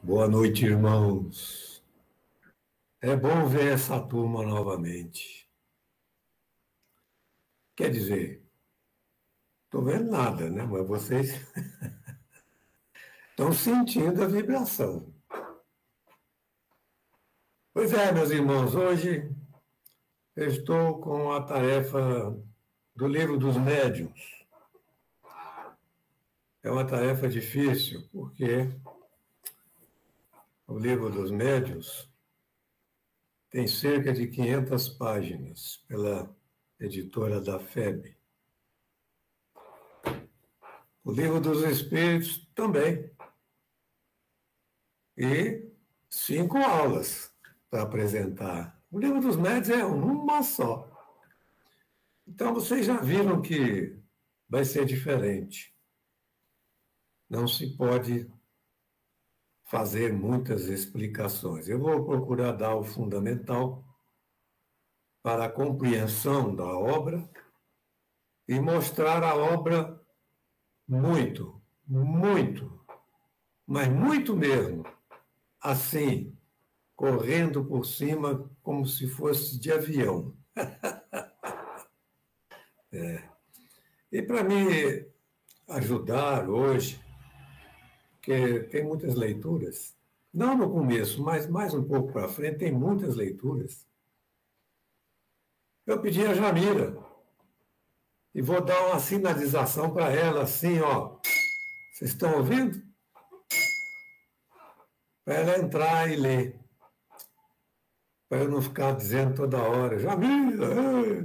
Boa noite, irmãos. É bom ver essa turma novamente. Quer dizer, estou vendo nada, né? Mas vocês estão sentindo a vibração. Pois é, meus irmãos, hoje eu estou com a tarefa do Livro dos Médiuns. É uma tarefa difícil, porque o Livro dos Médiuns tem cerca de 500 páginas, pela editora da FEB. O Livro dos Espíritos também. E 5 aulas para apresentar. O Livro dos Médiuns é uma só. Então, vocês já viram que vai ser diferente. Não se pode fazer muitas explicações. Eu vou procurar dar o fundamental para a compreensão da obra e mostrar a obra muito, muito, mas muito mesmo, assim, correndo por cima como se fosse de avião. E para me ajudar hoje, porque tem muitas leituras, não no começo, mas mais um pouco para frente, tem muitas leituras. Eu pedi a Jamila e vou dar uma sinalização para ela assim, ó. Vocês estão ouvindo? Para ela entrar e ler. Para eu não ficar dizendo toda hora, Jamila,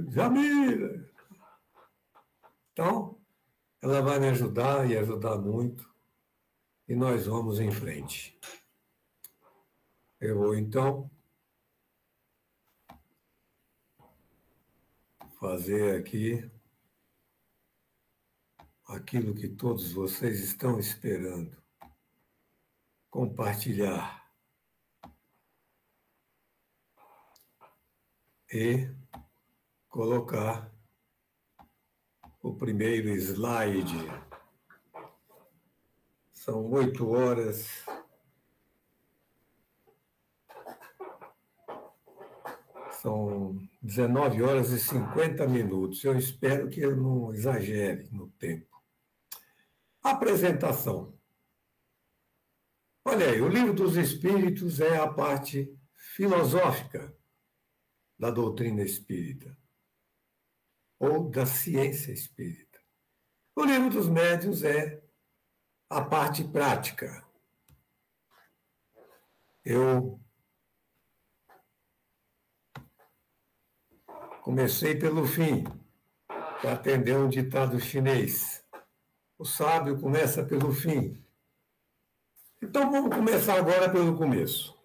Jamila. Então, ela vai me ajudar e ajudar muito. E nós vamos em frente. Eu vou, então, fazer aqui aquilo que todos vocês estão esperando. Compartilhar. E colocar o primeiro slide. São 8 horas. São 19 horas e 50 minutos. Eu espero que eu não exagere no tempo. Apresentação. Olha aí, o Livro dos Espíritos é a parte filosófica da doutrina espírita, ou da ciência espírita. O Livro dos Médiuns é a parte prática. Eu comecei pelo fim, para atender um ditado chinês. O sábio começa pelo fim. Então vamos começar agora pelo começo.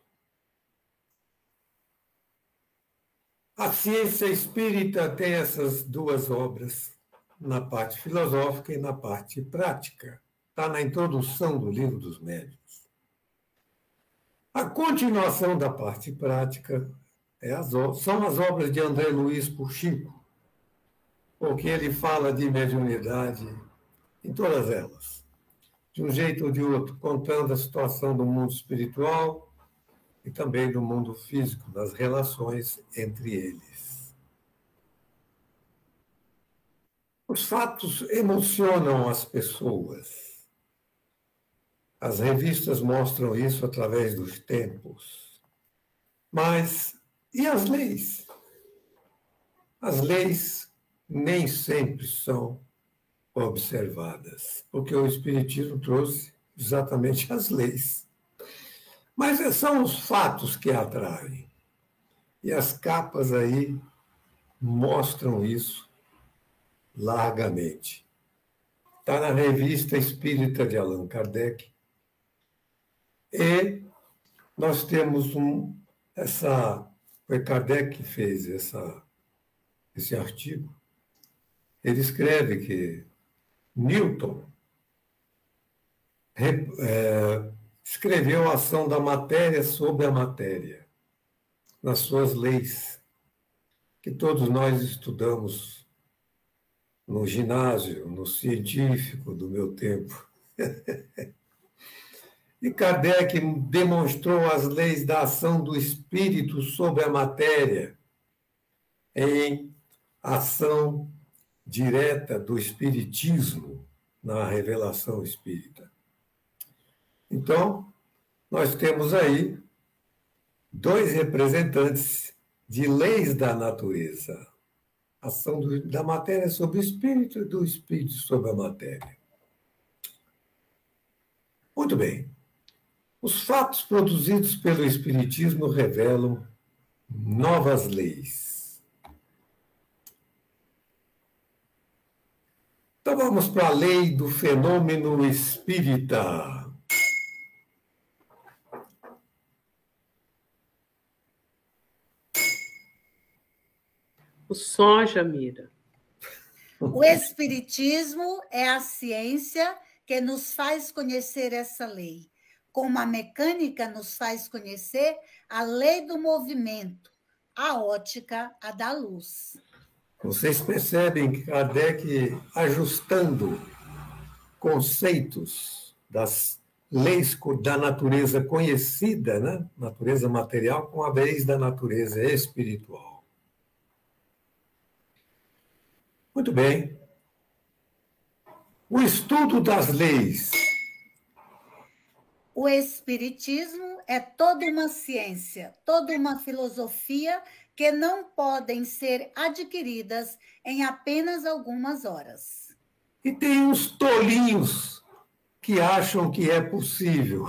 A ciência espírita tem essas duas obras, na parte filosófica e na parte prática. Está na introdução do Livro dos Médiuns. A continuação da parte prática são as obras de André Luiz Chico, porque ele fala de mediunidade em todas elas, de um jeito ou de outro, contando a situação do mundo espiritual e também do mundo físico, das relações entre eles. Os fatos emocionam as pessoas. As revistas mostram isso através dos tempos. Mas e as leis? As leis nem sempre são observadas, porque o Espiritismo trouxe exatamente as leis. Mas são os fatos que atraem. E as capas aí mostram isso largamente. Está na Revista Espírita de Allan Kardec. E nós temos foi Kardec que fez esse artigo. Ele escreve que Newton escreveu a ação da matéria sobre a matéria, nas suas leis, que todos nós estudamos no ginásio, no científico do meu tempo. E Kardec demonstrou as leis da ação do espírito sobre a matéria em ação direta do espiritismo na revelação espírita. Então, nós temos aí dois representantes de leis da natureza. Ação da matéria sobre o espírito e do espírito sobre a matéria. Muito bem. Os fatos produzidos pelo espiritismo revelam novas leis. Então vamos para a lei do fenômeno espírita. O som, Jamira. O espiritismo é a ciência que nos faz conhecer essa lei, como a mecânica nos faz conhecer a lei do movimento, a ótica, a da luz. Vocês percebem que Kardec, ajustando conceitos das leis da natureza conhecida, né? Natureza material, com a leis da natureza espiritual. Muito bem. O estudo das leis. O espiritismo é toda uma ciência, toda uma filosofia que não podem ser adquiridas em apenas algumas horas. E tem uns tolinhos que acham que é possível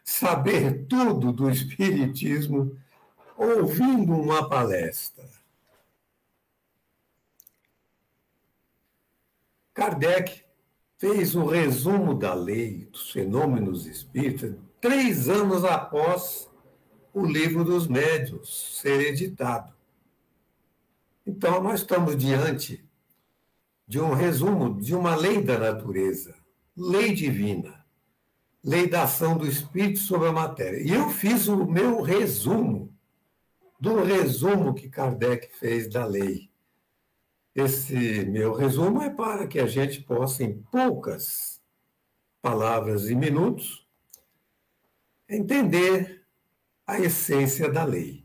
saber tudo do espiritismo ouvindo uma palestra. Kardec fez um resumo da lei dos fenômenos espíritas 3 anos após o Livro dos Médiuns ser editado. Então, nós estamos diante de um resumo de uma lei da natureza, lei divina, lei da ação do espírito sobre a matéria. E eu fiz o meu resumo do resumo que Kardec fez da lei. Esse meu resumo é para que a gente possa, em poucas palavras e minutos, entender a essência da lei.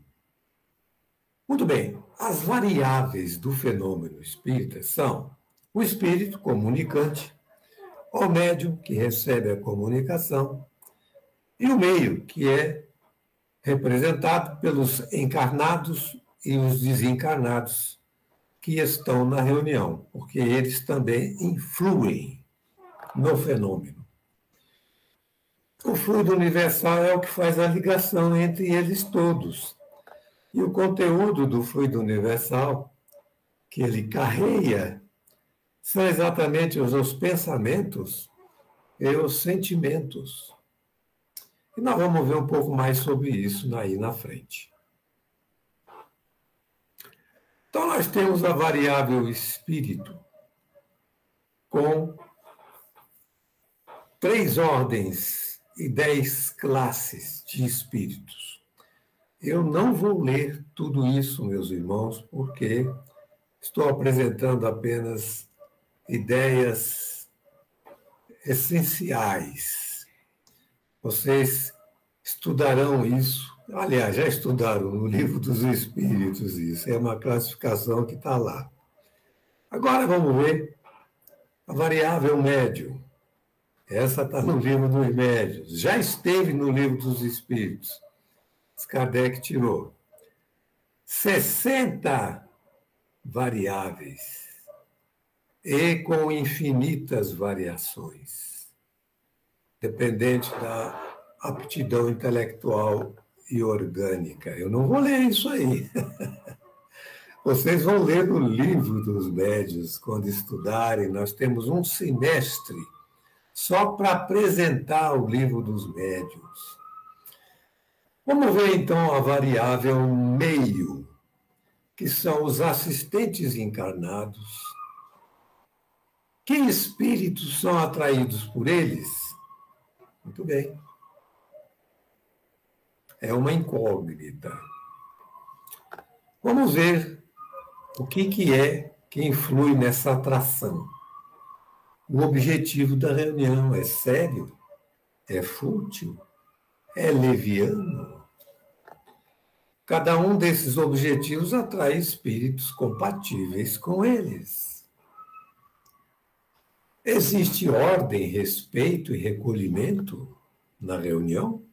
Muito bem, as variáveis do fenômeno espírita são o espírito comunicante, o médium que recebe a comunicação e o meio, que é representado pelos encarnados e os desencarnados que estão na reunião, porque eles também influem no fenômeno. O fluido universal é o que faz a ligação entre eles todos. E o conteúdo do fluido universal que ele carrega são exatamente os pensamentos e os sentimentos. E nós vamos ver um pouco mais sobre isso aí na frente. Então, nós temos a variável espírito com 3 ordens e 10 classes de espíritos. Eu não vou ler tudo isso, meus irmãos, porque estou apresentando apenas ideias essenciais. Vocês estudarão isso. Aliás, já estudaram no Livro dos Espíritos isso. É uma classificação que está lá. Agora vamos ver a variável médium. Essa está no Livro dos Médiuns. Já esteve no Livro dos Espíritos. Kardec tirou 60 variáveis e com infinitas variações, dependente da aptidão intelectual e orgânica. Eu não vou ler isso aí. Vocês vão ler no Livro dos Médiuns, quando estudarem. Nós temos um semestre só para apresentar o Livro dos Médiuns. Vamos ver, então, a variável meio, que são os assistentes encarnados. Que espíritos são atraídos por eles? Muito bem. É uma incógnita. Vamos ver o que é que influi nessa atração. O objetivo da reunião é sério? é fútil, é leviano. Cada um desses objetivos atrai espíritos compatíveis com eles. Existe ordem, respeito e recolhimento na reunião?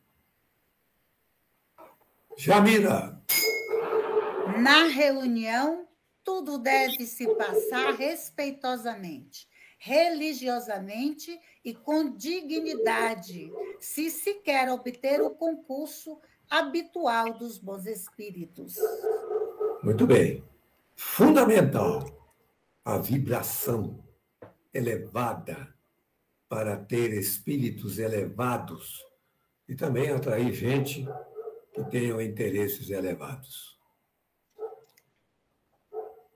Jamira. Na reunião, tudo deve se passar respeitosamente, religiosamente e com dignidade, se quer obter o concurso habitual dos bons espíritos. Muito bem. Fundamental a vibração elevada para ter espíritos elevados e também atrair gente que tenham interesses elevados.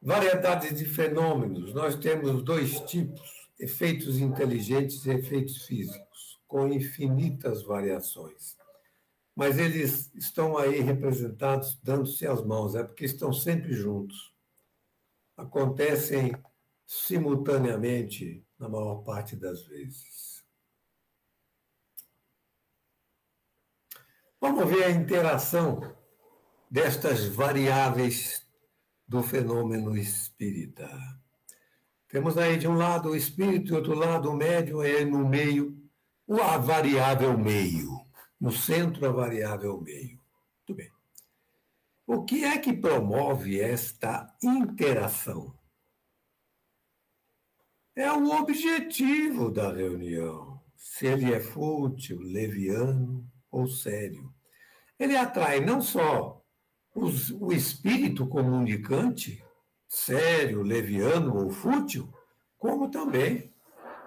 Variedade de fenômenos. Nós temos dois tipos, efeitos inteligentes e efeitos físicos, com infinitas variações. Mas eles estão aí representados, dando-se as mãos, é porque estão sempre juntos. Acontecem simultaneamente na maior parte das vezes. Vamos ver a interação destas variáveis do fenômeno espírita. Temos aí de um lado o espírito, do outro lado o médium, e no meio a variável meio. No centro, a variável meio. Muito bem. O que é que promove esta interação? É o objetivo da reunião. Se ele é fútil, leviano ou sério. Ele atrai não só o espírito comunicante, sério, leviano ou fútil, como também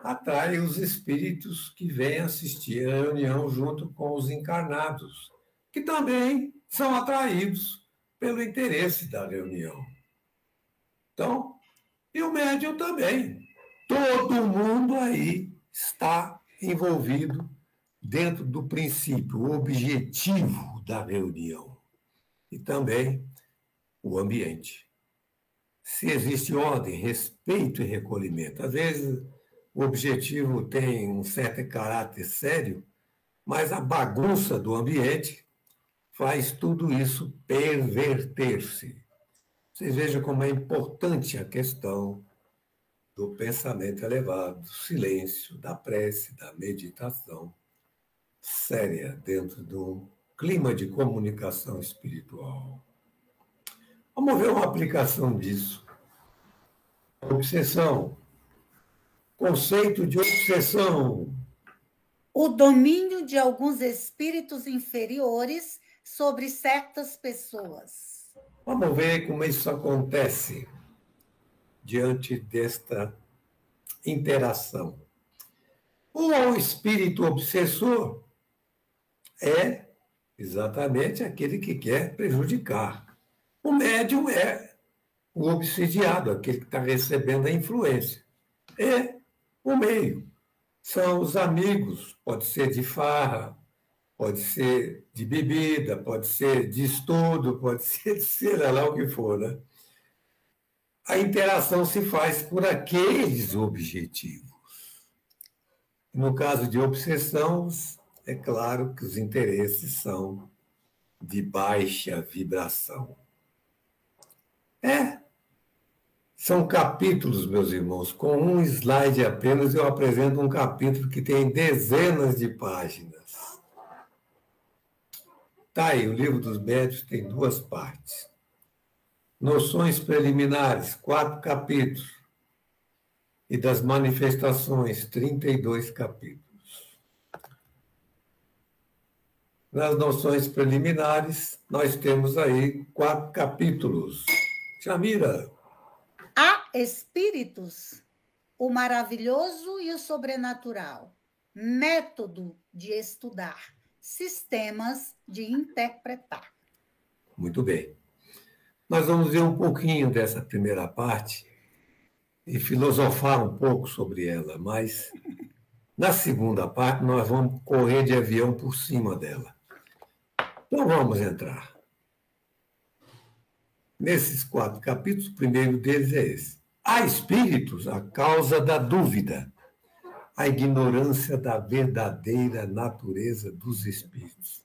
atrai os espíritos que vêm assistir a reunião junto com os encarnados, que também são atraídos pelo interesse da reunião. Então, e o médium também. Todo mundo aí está envolvido dentro do princípio, o objetivo da reunião. E também o ambiente. Se existe ordem, respeito e recolhimento. Às vezes, o objetivo tem um certo caráter sério, mas a bagunça do ambiente faz tudo isso perverter-se. Vocês vejam como é importante a questão do pensamento elevado, do silêncio, da prece, da meditação séria dentro de um clima de comunicação espiritual. Vamos ver uma aplicação disso. Obsessão. Conceito de obsessão. O domínio de alguns espíritos inferiores sobre certas pessoas. Vamos ver como isso acontece diante desta interação. O espírito obsessor é exatamente aquele que quer prejudicar. O médium é o obsidiado, aquele que está recebendo a influência. É o meio. São os amigos, pode ser de farra, pode ser de bebida, pode ser de estudo, pode ser de seja lá o que for, né? A interação se faz por aqueles objetivos. No caso de obsessão, é claro que os interesses são de baixa vibração. São capítulos, meus irmãos. Com um slide apenas, eu apresento um capítulo que tem dezenas de páginas. Tá aí, o Livro dos Médiuns tem 2 partes. Noções preliminares, 4 capítulos. E das manifestações, 32 capítulos. Nas noções preliminares, nós temos aí 4 capítulos. Jamira. Há espíritos, o maravilhoso e o sobrenatural, método de estudar, sistemas de interpretar. Muito bem. Nós vamos ver um pouquinho dessa primeira parte e filosofar um pouco sobre ela, mas na segunda parte nós vamos correr de avião por cima dela. Então vamos entrar. Nesses 4 capítulos, o primeiro deles é esse. Há espíritos a causa da dúvida, a ignorância da verdadeira natureza dos espíritos.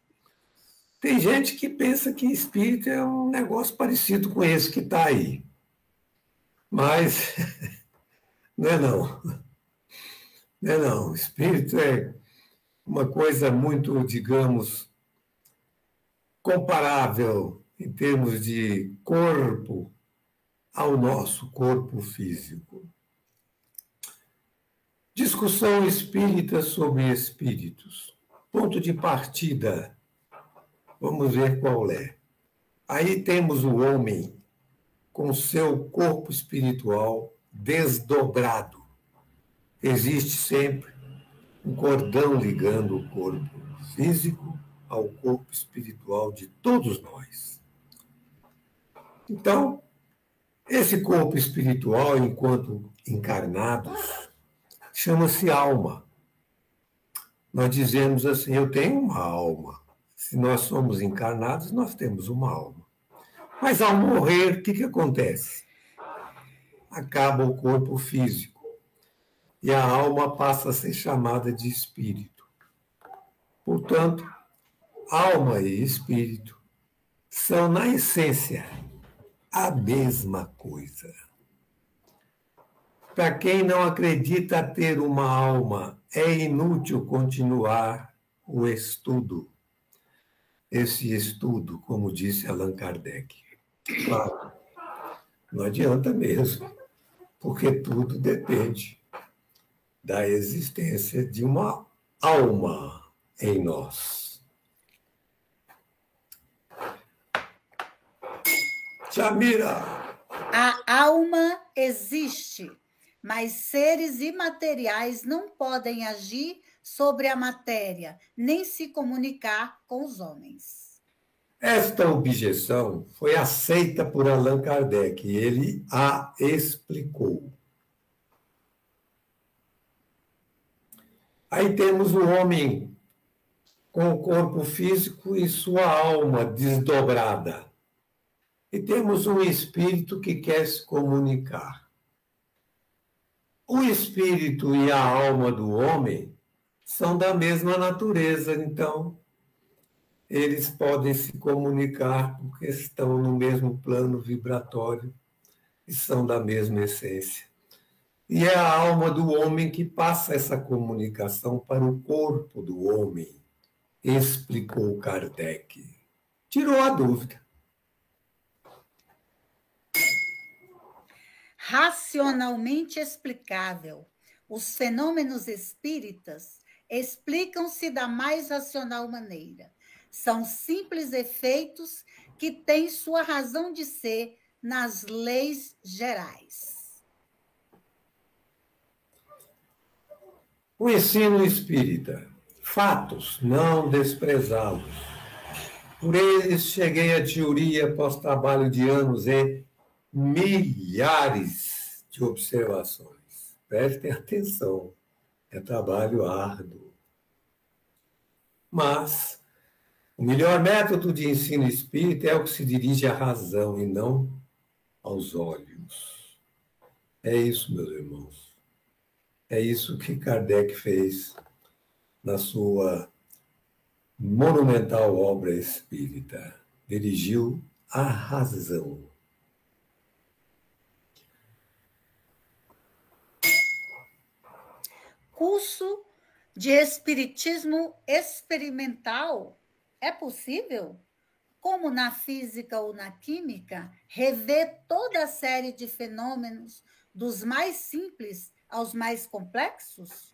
Tem gente que pensa que espírito é um negócio parecido com esse que está aí. Mas não é não. Não é não. Espírito é uma coisa muito, digamos, comparável em termos de corpo ao nosso corpo físico. Discussão espírita sobre espíritos. Ponto de partida. Vamos ver qual é. Aí temos o homem com seu corpo espiritual desdobrado. Existe sempre um cordão ligando o corpo físico ao corpo espiritual de todos nós. Então, esse corpo espiritual, enquanto encarnados, chama-se alma. Nós dizemos assim, eu tenho uma alma. Se nós somos encarnados, nós temos uma alma. Mas ao morrer, o que acontece? Acaba o corpo físico e a alma passa a ser chamada de espírito. Portanto, alma e espírito são, na essência, a mesma coisa. Para quem não acredita ter uma alma, é inútil continuar o estudo. Esse estudo, como disse Allan Kardec. Claro, não adianta mesmo, porque tudo depende da existência de uma alma em nós. Jamira! A alma existe, mas seres imateriais não podem agir sobre a matéria, nem se comunicar com os homens. Esta objeção foi aceita por Allan Kardec e ele a explicou. Aí temos o homem com o corpo físico e sua alma desdobrada. E temos um espírito que quer se comunicar. O espírito e a alma do homem são da mesma natureza, então eles podem se comunicar porque estão no mesmo plano vibratório e são da mesma essência. E é a alma do homem que passa essa comunicação para o corpo do homem, explicou Kardec. Tirou a dúvida. Racionalmente explicável. Os fenômenos espíritas explicam-se da mais racional maneira. São simples efeitos que têm sua razão de ser nas leis gerais. O ensino espírita. Fatos, não desprezá-los. Por eles cheguei à teoria após trabalho de anos e milhares de observações. Prestem atenção, é trabalho árduo. Mas o melhor método de ensino espírita é o que se dirige à razão e não aos olhos. É isso, meus irmãos. É isso que Kardec fez na sua monumental obra espírita. Dirigiu à razão. Curso de espiritismo experimental é possível? Como na física ou na química, rever toda a série de fenômenos, dos mais simples aos mais complexos?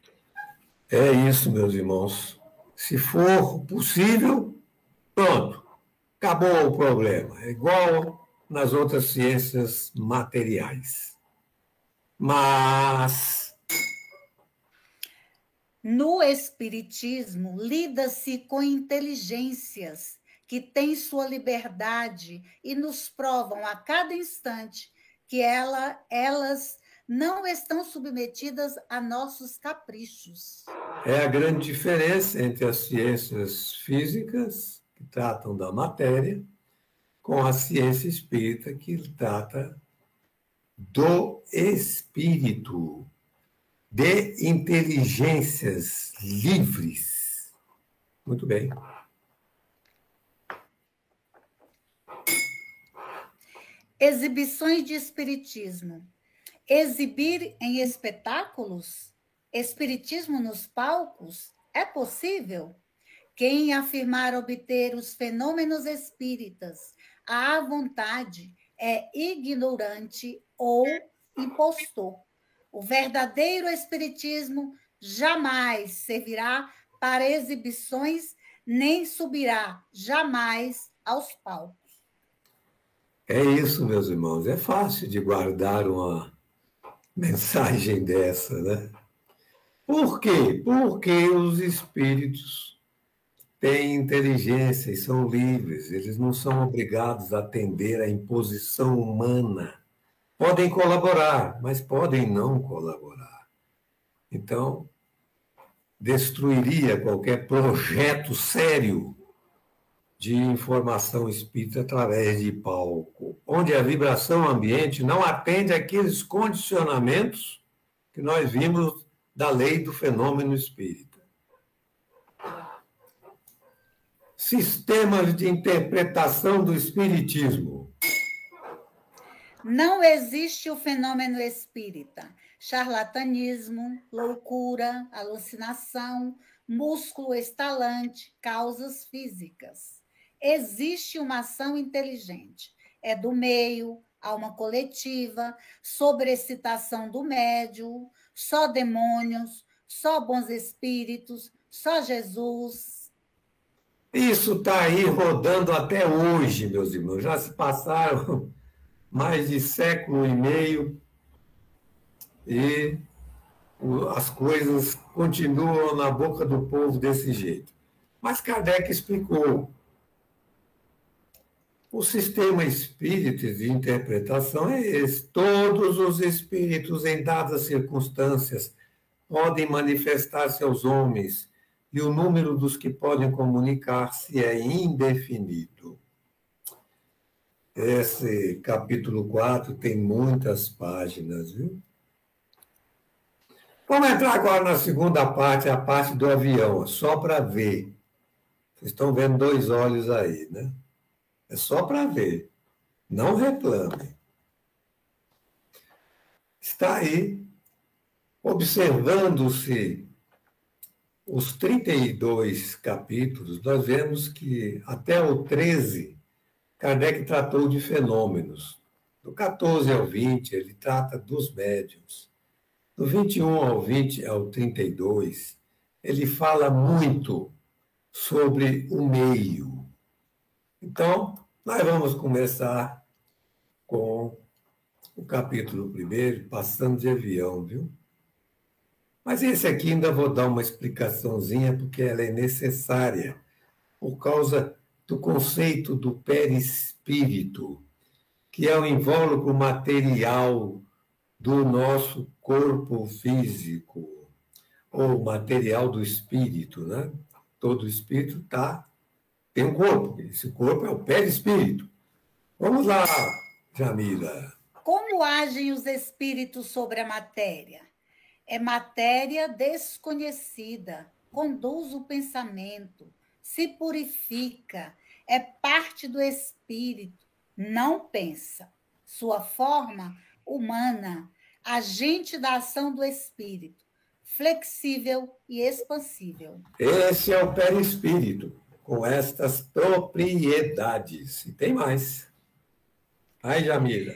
É isso, meus irmãos. Se for possível, pronto, acabou o problema. É igual nas outras ciências materiais. Mas no espiritismo, lida-se com inteligências que têm sua liberdade e nos provam a cada instante que elas não estão submetidas a nossos caprichos. é a grande diferença entre as ciências físicas, que tratam da matéria, com a ciência espírita, que trata do espírito. de inteligências livres. Muito bem. Exibições de espiritismo. Exibir em espetáculos? Espiritismo nos palcos? É possível? Quem afirmar obter os fenômenos espíritas à vontade é ignorante ou impostor. O verdadeiro espiritismo jamais servirá para exibições, nem subirá jamais aos palcos. É isso, meus irmãos. É fácil de guardar uma mensagem dessa, né? Por quê? Porque os espíritos têm inteligência e são livres. Eles não são obrigados a atender à imposição humana. Podem colaborar, mas podem não colaborar. Então, destruiria qualquer projeto sério de informação espírita através de palco, onde a vibração ambiente não atende àqueles condicionamentos que nós vimos da lei do fenômeno espírita. Sistemas de interpretação do espiritismo. Não existe o fenômeno espírita. Charlatanismo, loucura, alucinação, músculo estalante, causas físicas. Existe uma ação inteligente. É do meio, alma coletiva, sobreexcitação do médium, só demônios, só bons espíritos, só Jesus. Isso está aí rodando até hoje, meus irmãos. Já se passaram mais de século e meio e as coisas continuam na boca do povo desse jeito. Mas Kardec explicou. O sistema espírita de interpretação é esse. Todos os espíritos, em dadas circunstâncias, podem manifestar-se aos homens, e o número dos que podem comunicar-se é indefinido. Esse capítulo 4 tem muitas páginas, viu? Vamos entrar agora na segunda parte, a parte do avião, só para ver. Vocês estão vendo 2 olhos aí, né? É só para ver. Não reclame. Está aí, observando-se os 32 capítulos, nós vemos que até o 13, Kardec tratou de fenômenos. Do 14 ao 20, ele trata dos médiuns. Do 21 ao 20 ao 32, ele fala muito sobre o meio. Então, nós vamos começar com o capítulo 1, passando de avião, viu? Mas esse aqui ainda vou dar uma explicaçãozinha, porque ela é necessária, por causa do conceito do perispírito, que é o invólucro material do nosso corpo físico, ou material do espírito, né? Todo espírito tem um corpo, esse corpo é o perispírito. Vamos lá, Jamila. Como agem os espíritos sobre a matéria? É matéria desconhecida, conduz o pensamento, se purifica, é parte do espírito, não pensa. Sua forma humana, agente da ação do espírito, flexível e expansível. Esse é o perispírito, com estas propriedades. E tem mais. Aí, Jamila.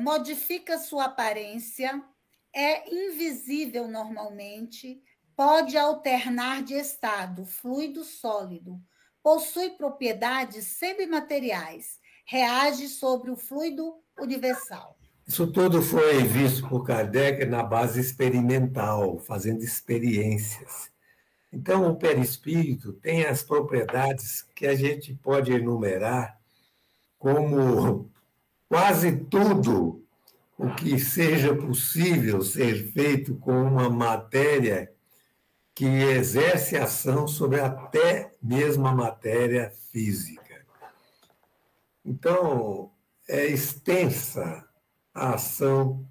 Modifica sua aparência, é invisível normalmente, pode alternar de estado, fluido, sólido, possui propriedades semimateriais, reage sobre o fluido universal. Isso tudo foi visto por Kardec na base experimental, fazendo experiências. Então, o perispírito tem as propriedades que a gente pode enumerar como quase tudo o que seja possível ser feito com uma matéria que exerce ação sobre até mesmo a matéria física. Então, é extensa a ação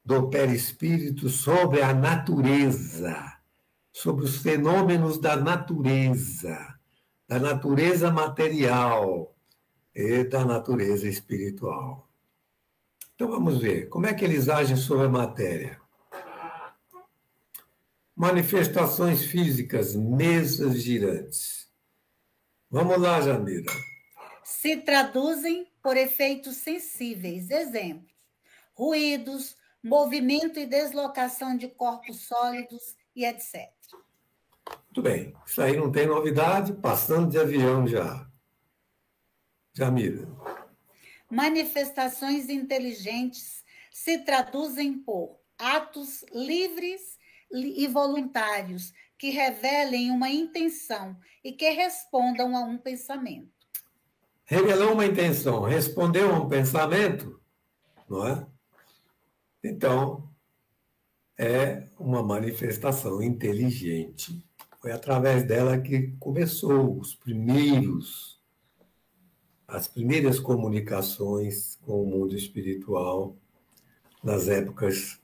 do perispírito sobre a natureza, sobre os fenômenos da natureza material e da natureza espiritual. Então vamos ver, como é que eles agem sobre a matéria? Manifestações físicas, mesas girantes. Vamos lá, Jamila. Se traduzem por efeitos sensíveis. Exemplos: ruídos, movimento e deslocação de corpos sólidos e etc. Muito bem, isso aí não tem novidade, passando de avião já. Jamila. Manifestações inteligentes se traduzem por atos livres e voluntários que revelem uma intenção e que respondam a um pensamento. Revelou uma intenção, respondeu a um pensamento, não é? Então, é uma manifestação inteligente. Foi através dela que começou as primeiras comunicações com o mundo espiritual nas épocas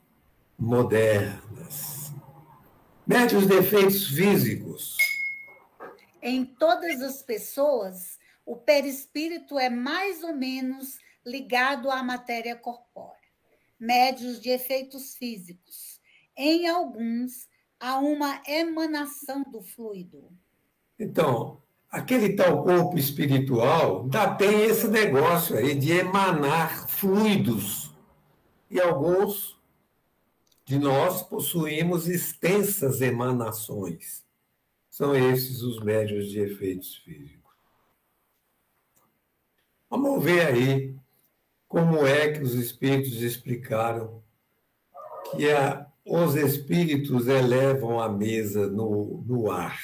modernas. Mede os defeitos físicos. Em todas as pessoas, o perispírito é mais ou menos ligado à matéria corpórea. Médios de efeitos físicos. Em alguns, há uma emanação do fluido. Então, aquele tal corpo espiritual ainda tem esse negócio aí de emanar fluidos. E alguns de nós possuímos extensas emanações. São esses os médios de efeitos físicos. Vamos ver aí como é que os espíritos explicaram que os espíritos elevam a mesa no ar.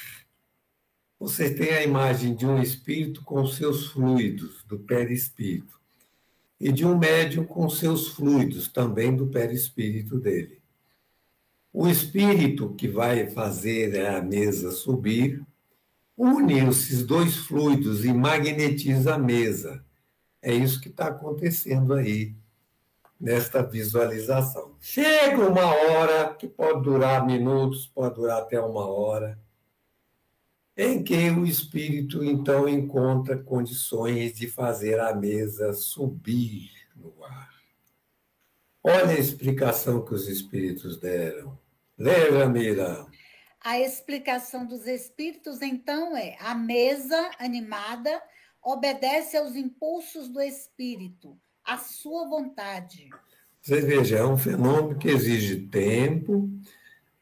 Você tem a imagem de um espírito com seus fluidos, do perispírito, e de um médium com seus fluidos, também do perispírito dele. O espírito que vai fazer a mesa subir une esses dois fluidos e magnetiza a mesa. É isso que está acontecendo aí, nesta visualização. Chega uma hora, que pode durar minutos, pode durar até uma hora, em que o espírito, então, encontra condições de fazer a mesa subir no ar. Olha a explicação que os espíritos deram. Lê, Jamila. A explicação dos espíritos, então, é: a mesa animada obedece aos impulsos do espírito, à sua vontade. Vocês vejam, é um fenômeno que exige tempo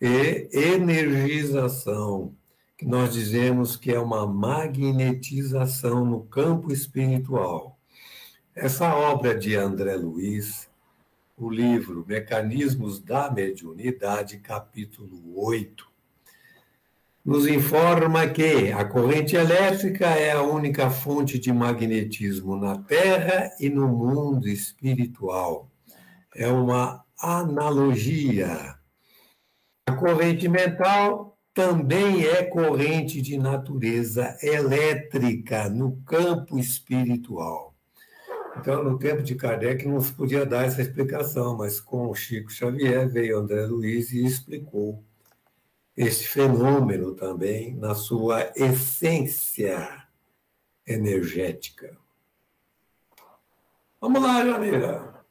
e energização, que nós dizemos que é uma magnetização no campo espiritual. Essa obra de André Luiz, o livro Mecanismos da Mediunidade, capítulo 8, nos informa que a corrente elétrica é a única fonte de magnetismo na Terra e no mundo espiritual. É uma analogia. A corrente mental também é corrente de natureza elétrica no campo espiritual. Então, no tempo de Kardec, não se podia dar essa explicação, mas com o Chico Xavier veio André Luiz e explicou este fenômeno também na sua essência energética. Vamos lá, Jamila.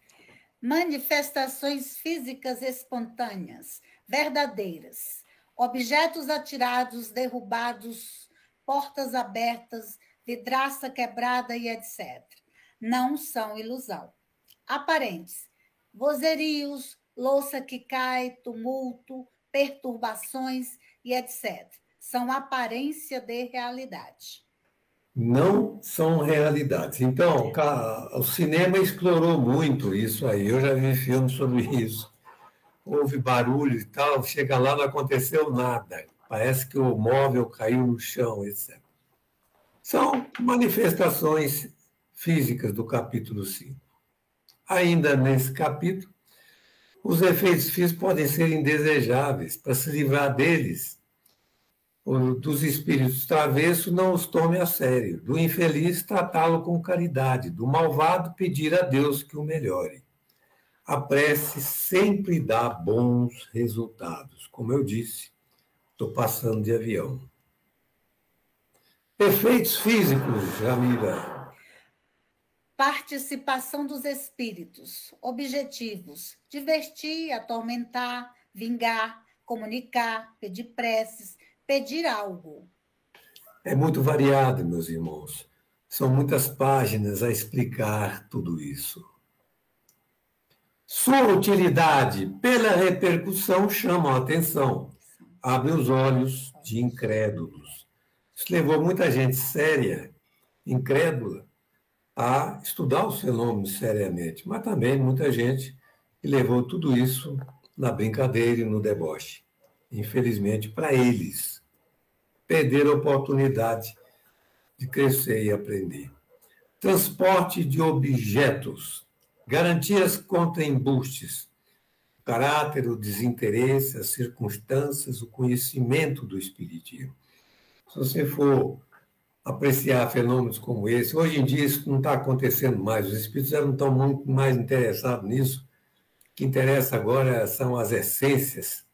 Manifestações físicas espontâneas, verdadeiras. Objetos atirados, derrubados, portas abertas, vidraça quebrada e etc. Não são ilusão. Aparentes. Vozerios, louça que cai, tumulto, perturbações e etc. São aparência de realidade. Não são realidades. Então, o cinema explorou muito isso aí. Eu já vi filmes sobre isso. Houve barulho e tal, chega lá, não aconteceu nada. Parece que o móvel caiu no chão, etc. São manifestações físicas do capítulo 5. Ainda nesse capítulo, os efeitos físicos podem ser indesejáveis. Para se livrar deles, dos espíritos travessos, não os tome a sério. Do infeliz, tratá-lo com caridade. Do malvado, pedir a Deus que o melhore. A prece sempre dá bons resultados. Como eu disse, estou passando de avião. Efeitos físicos, Jamila. Participação dos espíritos. Objetivos: divertir, atormentar, vingar, comunicar, pedir preces, pedir algo. É muito variado, meus irmãos. São muitas páginas a explicar tudo isso. Sua utilidade, pela repercussão, chama a atenção. Abre os olhos de incrédulos. Isso levou muita gente séria, incrédula, a estudar os fenômenos seriamente, mas também muita gente que levou tudo isso na brincadeira e no deboche. Infelizmente, para eles, perderam a oportunidade de crescer e aprender. Transporte de objetos, garantias contra embustes, caráter, o desinteresse, as circunstâncias, o conhecimento do espiritismo. Se você for apreciar fenômenos como esse, hoje em dia isso não está acontecendo mais, os espíritos já não estão muito mais interessados nisso. O que interessa agora são as essências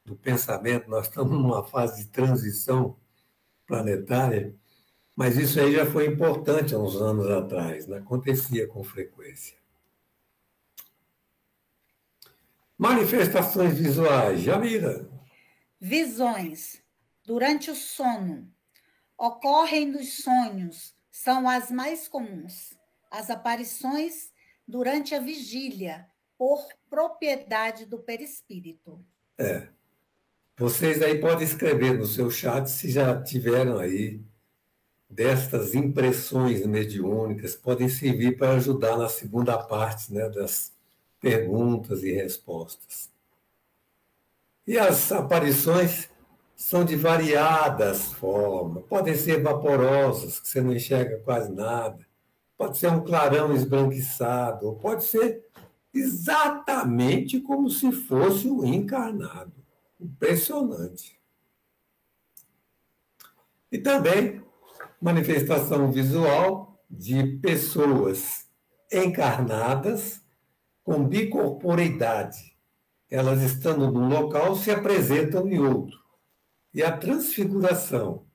do pensamento. Nós estamos numa fase de transição planetária, mas isso aí já foi importante há uns anos atrás, não acontecia com frequência. Manifestações visuais, Jamila. Visões. Durante o sono. Ocorrem nos sonhos. São as mais comuns. As aparições durante a vigília, por propriedade do perispírito. Vocês aí podem escrever no seu chat se já tiveram aí destas impressões mediúnicas, podem servir para ajudar na segunda parte, né, das perguntas e respostas. E as aparições são de variadas formas. Podem ser vaporosas, que você não enxerga quase nada. Pode ser um clarão esbranquiçado, ou pode ser exatamente como se fosse um encarnado. Impressionante. E também manifestação visual de pessoas encarnadas com bicorporeidade. Elas, estando num local, se apresentam em outro. E a transfiguração.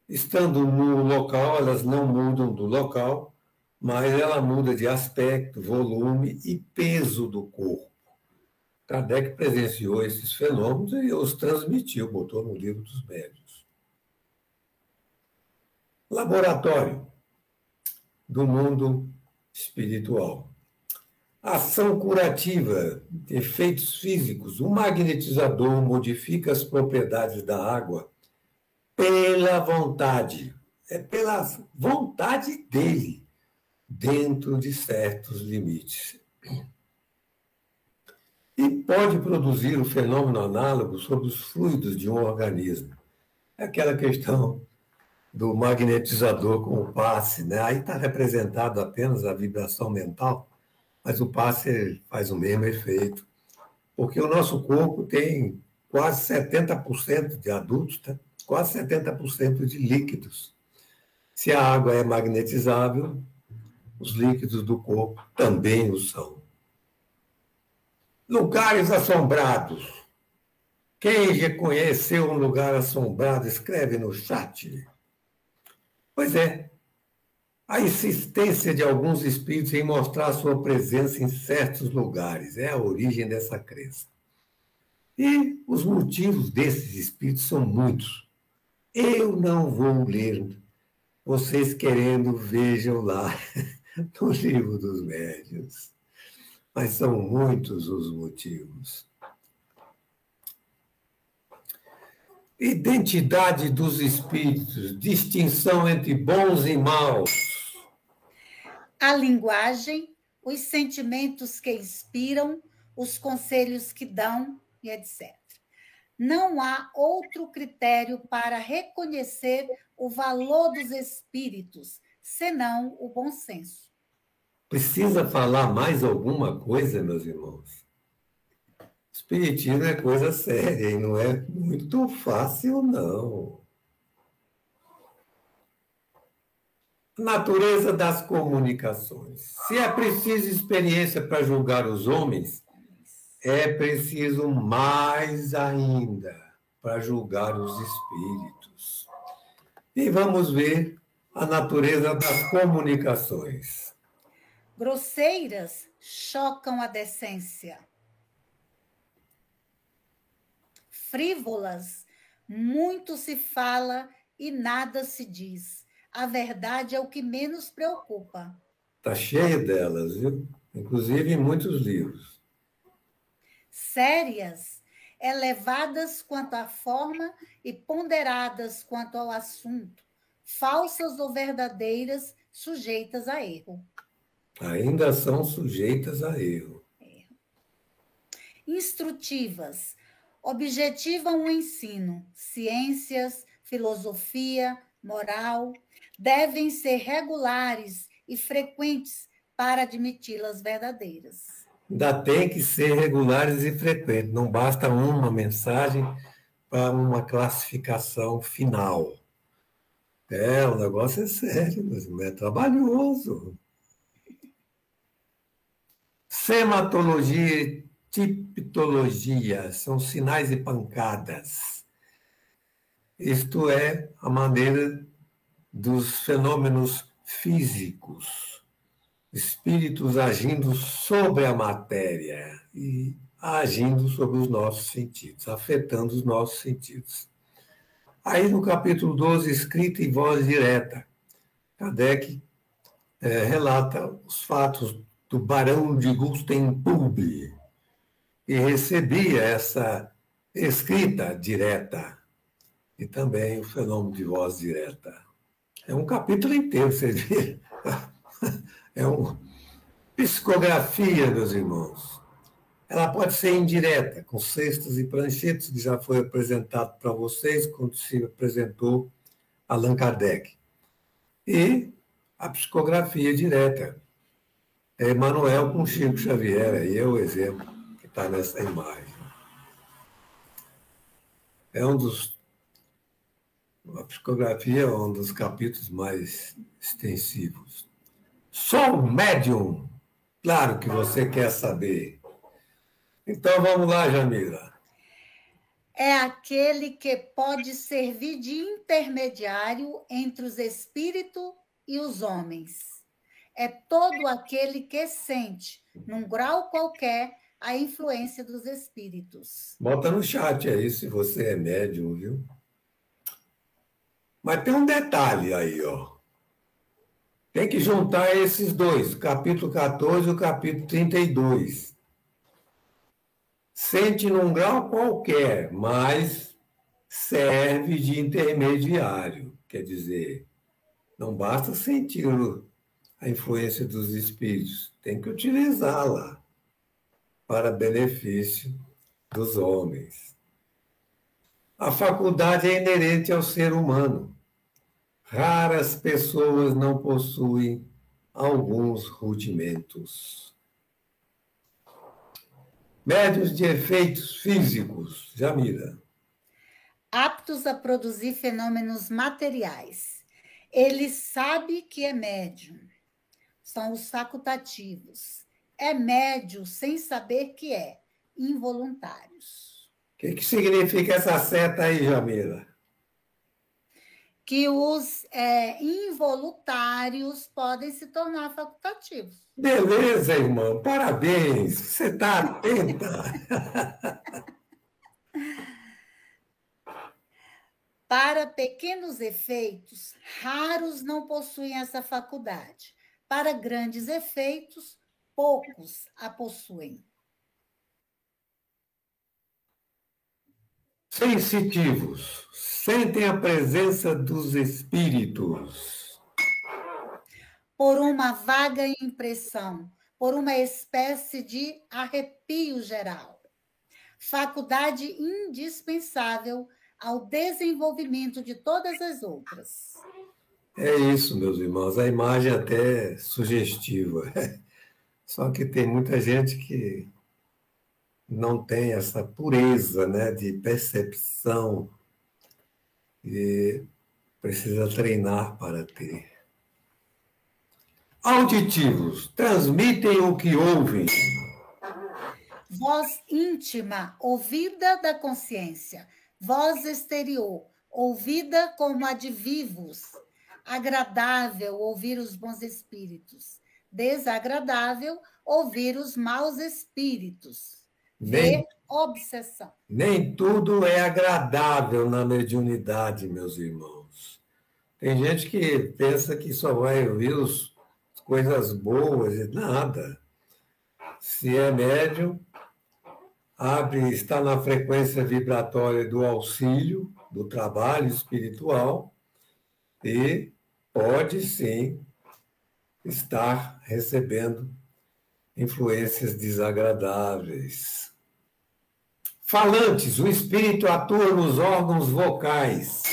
Estando no local, elas não mudam do local, mas ela muda de aspecto, volume e peso do corpo. Kardec presenciou esses fenômenos e os transmitiu, botou no Livro dos Médiuns. Laboratório do mundo espiritual. Ação curativa, efeitos físicos. O magnetizador modifica as propriedades da água pela vontade. É pela vontade dele, dentro de certos limites. E pode produzir um fenômeno análogo sobre os fluidos de um organismo. É aquela questão do magnetizador com o passe, né? Aí está representado apenas a vibração mental, mas o passe faz o mesmo efeito. Porque o nosso corpo tem quase 70% de adultos, tá? Quase 70% de líquidos. Se a água é magnetizável, os líquidos do corpo também o são. Lugares assombrados. Quem reconheceu um lugar assombrado, escreve no chat. Pois é, a insistência de alguns espíritos em mostrar sua presença em certos lugares é a origem dessa crença. E os motivos desses espíritos são muitos. Eu não vou ler. Vocês querendo, vejam lá no Livro dos Médiuns. Mas são muitos os motivos. Identidade dos espíritos, distinção entre bons e maus. A linguagem, os sentimentos que inspiram, os conselhos que dão e etc. Não há outro critério para reconhecer o valor dos espíritos, senão o bom senso. Precisa falar mais alguma coisa, meus irmãos? Espiritismo é coisa séria e não é muito fácil, não. Natureza das comunicações. Se é preciso experiência para julgar os homens, é preciso mais ainda para julgar os espíritos. E vamos ver a natureza das comunicações. Grosseiras chocam a decência. Frívolas, muito se fala e nada se diz. A verdade é o que menos preocupa. Está cheia delas, viu? Inclusive em muitos livros. Sérias, elevadas quanto à forma e ponderadas quanto ao assunto, falsas ou verdadeiras, sujeitas a erro. Ainda são sujeitas a erro. Instrutivas, objetivam o ensino, ciências, filosofia, moral, devem ser regulares e frequentes para admiti-las verdadeiras. Ainda tem que ser regulares e frequentes. Não basta uma mensagem para uma classificação final. O negócio é sério, mas é trabalhoso. Sematologia e tipologia são sinais e pancadas. Isto é a maneira dos fenômenos físicos, espíritos agindo sobre a matéria e agindo sobre os nossos sentidos, afetando os nossos sentidos. Aí no capítulo 12, escrita em voz direta, Kardec relata os fatos do barão de Gulstenpulbe, e recebia essa escrita direta e também o fenômeno de voz direta. É um capítulo inteiro, vocês viram? É uma psicografia, meus irmãos. Ela pode ser indireta, com cestas e pranchetes, que já foi apresentado para vocês quando se apresentou Allan Kardec. E a psicografia direta. É Emmanuel com Chico Xavier, aí é o exemplo que está nessa imagem. A psicografia é um dos capítulos mais extensivos. Sou médium. Claro que você quer saber. Então vamos lá, Jamila. É aquele que pode servir de intermediário entre os espíritos e os homens. É todo aquele que sente, num grau qualquer, a influência dos espíritos. Bota no chat aí se você é médium, viu? Mas tem um detalhe aí, ó. Tem que juntar esses dois, o capítulo 14 e o capítulo 32. Sente num grau qualquer, mas serve de intermediário. Quer dizer, não basta sentir a influência dos espíritos, tem que utilizá-la para benefício dos homens. A faculdade é inerente ao ser humano. Raras pessoas não possuem alguns rudimentos. Médios de efeitos físicos, Jamila. Aptos a produzir fenômenos materiais. Ele sabe que é médium. São os facultativos. É médio sem saber que é. Involuntários. O que significa essa seta aí, Jamila? Que os involuntários podem se tornar facultativos. Beleza, irmão. Parabéns. Você está atenta. Para pequenos efeitos, raros não possuem essa faculdade. Para grandes efeitos, poucos a possuem. Sensitivos. Sentem a presença dos espíritos. Por uma vaga impressão, por uma espécie de arrepio geral. Faculdade indispensável ao desenvolvimento de todas as outras. É isso, meus irmãos. A imagem até é sugestiva. Só que tem muita gente que não tem essa pureza, né, de percepção e precisa treinar para ter. Auditivos, transmitem o que ouvem. Voz íntima, ouvida da consciência. Voz exterior, ouvida como a de vivos. Agradável ouvir os bons espíritos. Desagradável ouvir os maus espíritos. Ver obsessão. Nem tudo é agradável na mediunidade, meus irmãos. Tem gente que pensa que só vai ouvir as coisas boas e nada. Se é médium, está na frequência vibratória do auxílio, do trabalho espiritual, e pode sim estar recebendo influências desagradáveis. Falantes, o espírito atua nos órgãos vocais.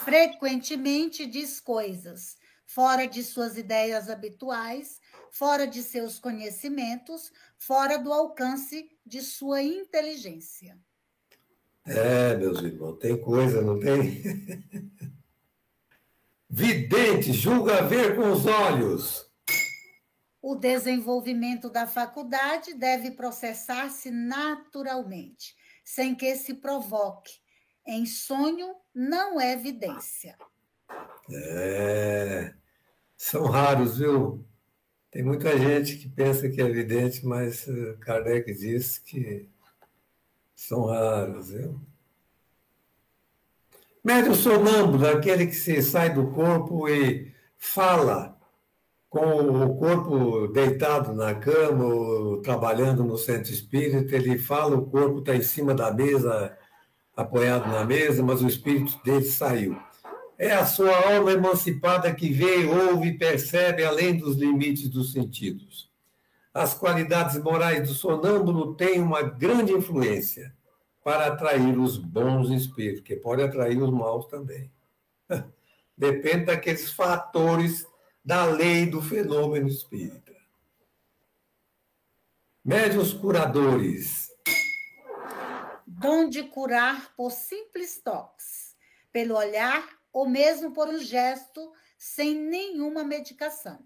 Frequentemente diz coisas fora de suas ideias habituais, fora de seus conhecimentos, fora do alcance de sua inteligência. Meus irmãos, tem coisa, não tem? Vidente, julga ver com os olhos. O desenvolvimento da faculdade deve processar-se naturalmente, sem que se provoque. Em sonho, não é evidência. São raros, viu? Tem muita gente que pensa que é evidente, mas Kardec disse que são raros, viu? Médium sonâmbulo, aquele que se sai do corpo e fala com o corpo deitado na cama, ou trabalhando no centro espírita, ele fala, o corpo está em cima da mesa, apoiado na mesa, mas o espírito dele saiu. É a sua alma emancipada que vê, ouve e percebe além dos limites dos sentidos. As qualidades morais do sonâmbulo têm uma grande influência para atrair os bons espíritos, que pode atrair os maus também. Depende daqueles fatores da lei do fenômeno espírita. Médiuns curadores. Dom de curar por simples toques, pelo olhar ou mesmo por um gesto, sem nenhuma medicação.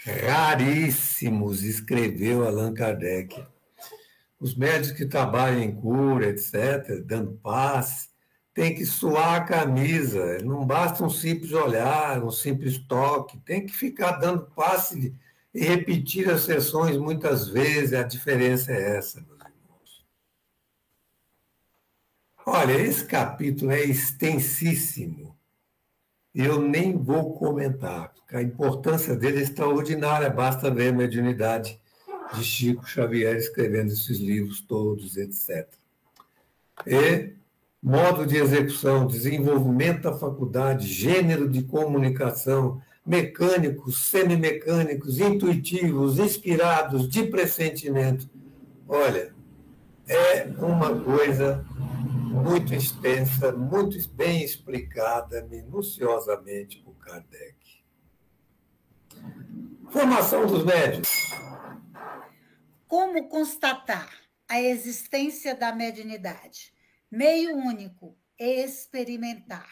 Raríssimos, escreveu Allan Kardec. Os médicos que trabalham em cura, etc., dando passe, tem que suar a camisa, não basta um simples olhar, um simples toque, tem que ficar dando passe e repetir as sessões muitas vezes, a diferença é essa, meus irmãos. Olha, esse capítulo é extensíssimo, eu nem vou comentar, porque a importância dele é extraordinária, basta ver a mediunidade de Chico Xavier escrevendo esses livros todos, etc. E modo de execução, desenvolvimento da faculdade, gênero de comunicação, mecânicos, semimecânicos, intuitivos, inspirados, de pressentimento. Olha, é uma coisa muito extensa, muito bem explicada, minuciosamente por Kardec. Formação dos médiuns. Como constatar a existência da mediunidade? Meio único, experimentar.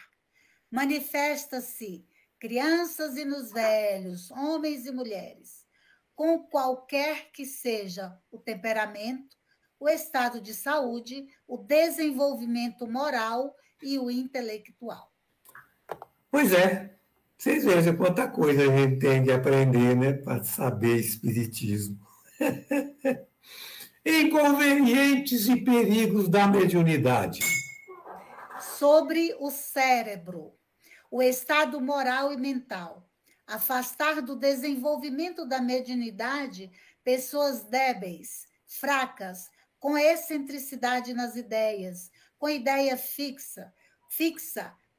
Manifesta-se crianças e nos velhos, homens e mulheres, com qualquer que seja o temperamento, o estado de saúde, o desenvolvimento moral e o intelectual. Pois é, vocês vejam quanta coisa a gente tem de aprender, né, para saber espiritismo. Inconvenientes e perigos da mediunidade. Sobre o cérebro, o estado moral e mental. Afastar do desenvolvimento da mediunidade pessoas débeis, fracas, com excentricidade nas ideias, com ideia fixa,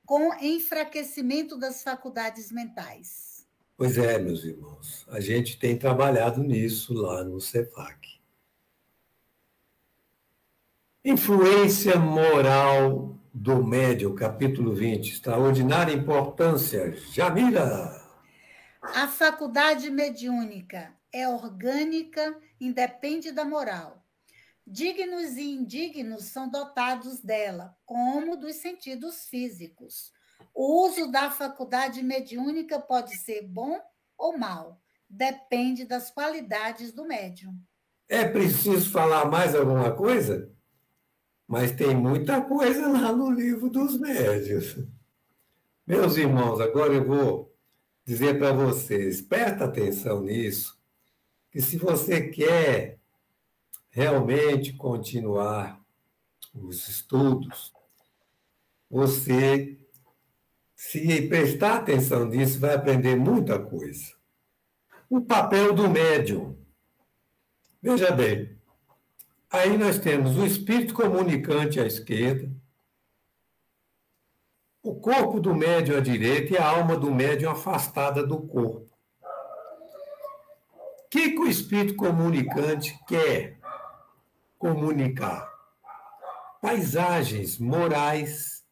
com enfraquecimento das faculdades mentais. Pois é, meus irmãos, a gente tem trabalhado nisso lá no CEPAC. Influência moral do médium, capítulo 20, extraordinária importância. Jamila! A faculdade mediúnica é orgânica, independe da moral. Dignos e indignos são dotados dela, como dos sentidos físicos. O uso da faculdade mediúnica pode ser bom ou mal. Depende das qualidades do médium. É preciso falar mais alguma coisa? Mas tem muita coisa lá no livro dos médios. Meus irmãos, agora eu vou dizer para vocês, presta atenção nisso, que se você quer realmente continuar os estudos, você, se prestar atenção nisso, vai aprender muita coisa. O papel do médium. Veja bem, aí nós temos o espírito comunicante à esquerda, o corpo do médium à direita e a alma do médium afastada do corpo. O que o espírito comunicante quer comunicar? Paisagens morais,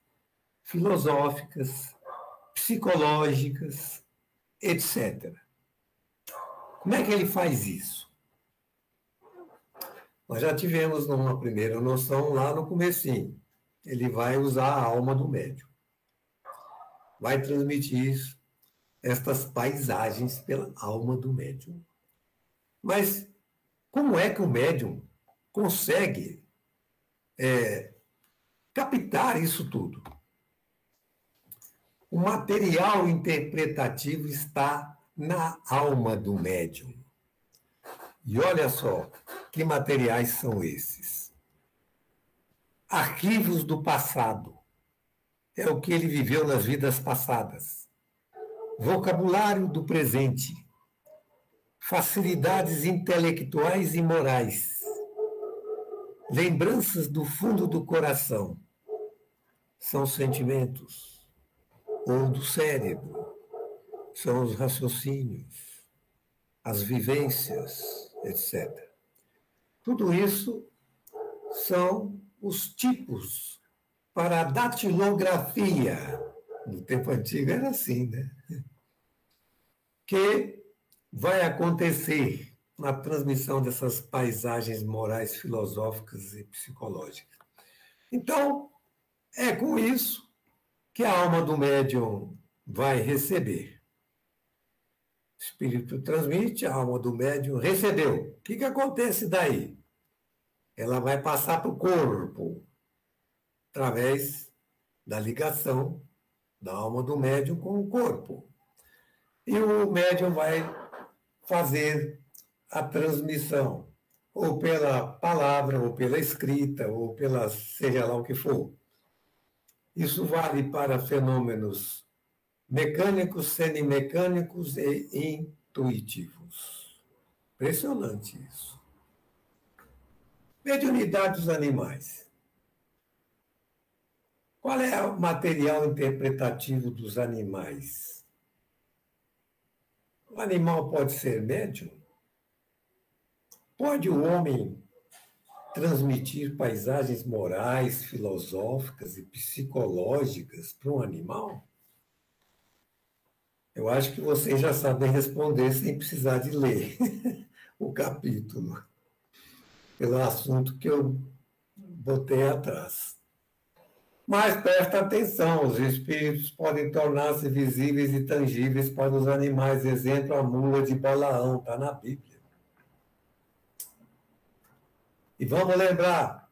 filosóficas, psicológicas, etc. Como é que ele faz isso? Nós já tivemos uma primeira noção lá no comecinho. Ele vai usar a alma do médium. Vai transmitir estas paisagens pela alma do médium. Mas como é que o médium consegue captar isso tudo? O material interpretativo está na alma do médium. E olha só, que materiais são esses? Arquivos do passado. É o que ele viveu nas vidas passadas. Vocabulário do presente. Facilidades intelectuais e morais. Lembranças do fundo do coração. São sentimentos. Ou do cérebro. São os raciocínios, as vivências, etc. Tudo isso são os tipos para a datilografia. No tempo antigo era assim, né? Que vai acontecer na transmissão dessas paisagens morais, filosóficas e psicológicas. Então, é com isso que a alma do médium vai receber. O espírito transmite, a alma do médium recebeu. O que acontece daí? Ela vai passar para o corpo, através da ligação da alma do médium com o corpo. E o médium vai fazer a transmissão, ou pela palavra, ou pela escrita, ou pela seja lá o que for. Isso vale para fenômenos mecânicos, semimecânicos e intuitivos. Impressionante isso. Mediunidade dos animais. Qual é o material interpretativo dos animais? O animal pode ser médium? Pode o homem transmitir paisagens morais, filosóficas e psicológicas para um animal? Eu acho que vocês já sabem responder sem precisar de ler o capítulo, pelo assunto que eu botei atrás. Mas presta atenção, os espíritos podem tornar-se visíveis e tangíveis para os animais. Exemplo, a mula de Balaão, está na Bíblia. E vamos lembrar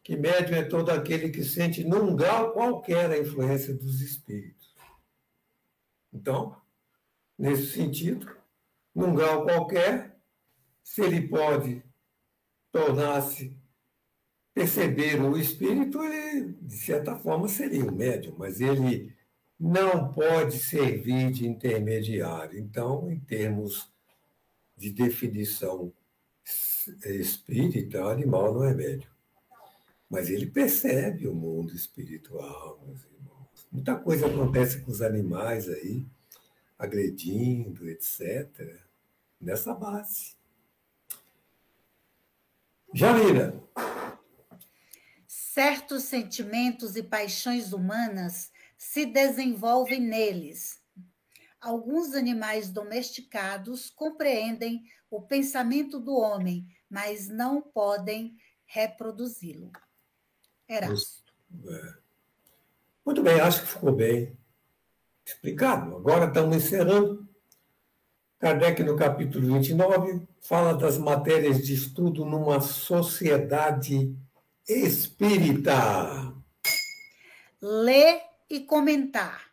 que médium é todo aquele que sente num grau qualquer a influência dos espíritos. Então, nesse sentido, num grau qualquer, se ele pode tornar-se perceber o espírito, ele, de certa forma, seria o médium, mas ele não pode servir de intermediário. Então, em termos de definição espírita, o animal não é médium. Mas ele percebe o mundo espiritual, meus irmãos. Muita coisa acontece com os animais aí, agredindo, etc., nessa base. Jamila. Certos sentimentos e paixões humanas se desenvolvem neles. Alguns animais domesticados compreendem o pensamento do homem, mas não podem reproduzi-lo. Erasto. Muito bem, acho que ficou bem explicado. Agora estamos encerrando. Kardec, no capítulo 29, fala das matérias de estudo numa sociedade espírita. Ler e comentar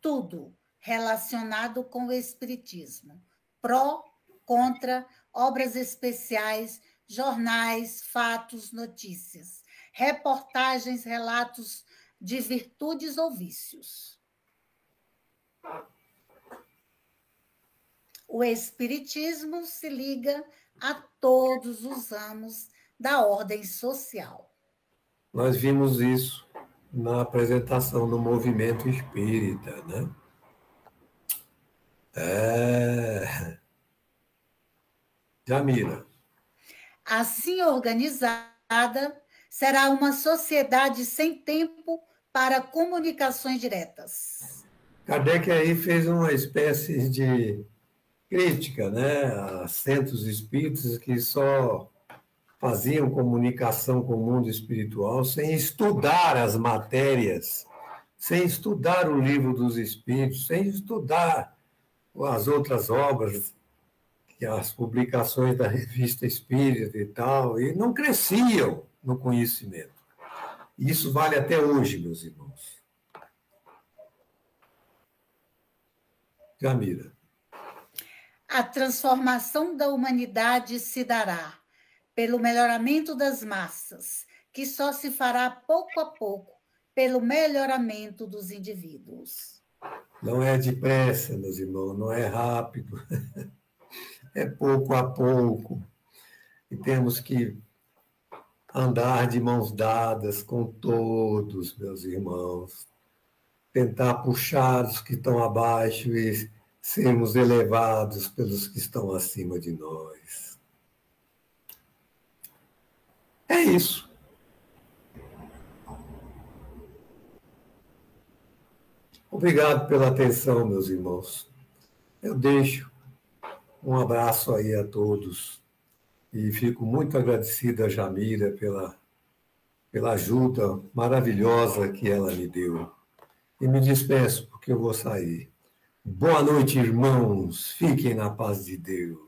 tudo relacionado com o Espiritismo. Pró, contra, obras especiais, jornais, fatos, notícias, reportagens, relatos de virtudes ou vícios. O Espiritismo se liga a todos os ramos da ordem social. Nós vimos isso na apresentação do movimento espírita, né? Jamila. Assim organizada, será uma sociedade sem tempo para comunicações diretas. Kardec aí fez uma espécie de crítica, né, a centros espíritas que só faziam comunicação com o mundo espiritual sem estudar as matérias, sem estudar o livro dos espíritos, sem estudar as outras obras, as publicações da revista espírita e tal, e não cresciam no conhecimento. Isso vale até hoje, meus irmãos. Jamila. A transformação da humanidade se dará pelo melhoramento das massas, que só se fará pouco a pouco pelo melhoramento dos indivíduos. Não é depressa, meus irmãos, não é rápido. É pouco a pouco. E temos que andar de mãos dadas com todos, meus irmãos. Tentar puxar os que estão abaixo e sermos elevados pelos que estão acima de nós. É isso. Obrigado pela atenção, meus irmãos. Eu deixo um abraço aí a todos e fico muito agradecido a Jamila pela ajuda maravilhosa que ela me deu. E me despeço, porque eu vou sair. Boa noite, irmãos. Fiquem na paz de Deus.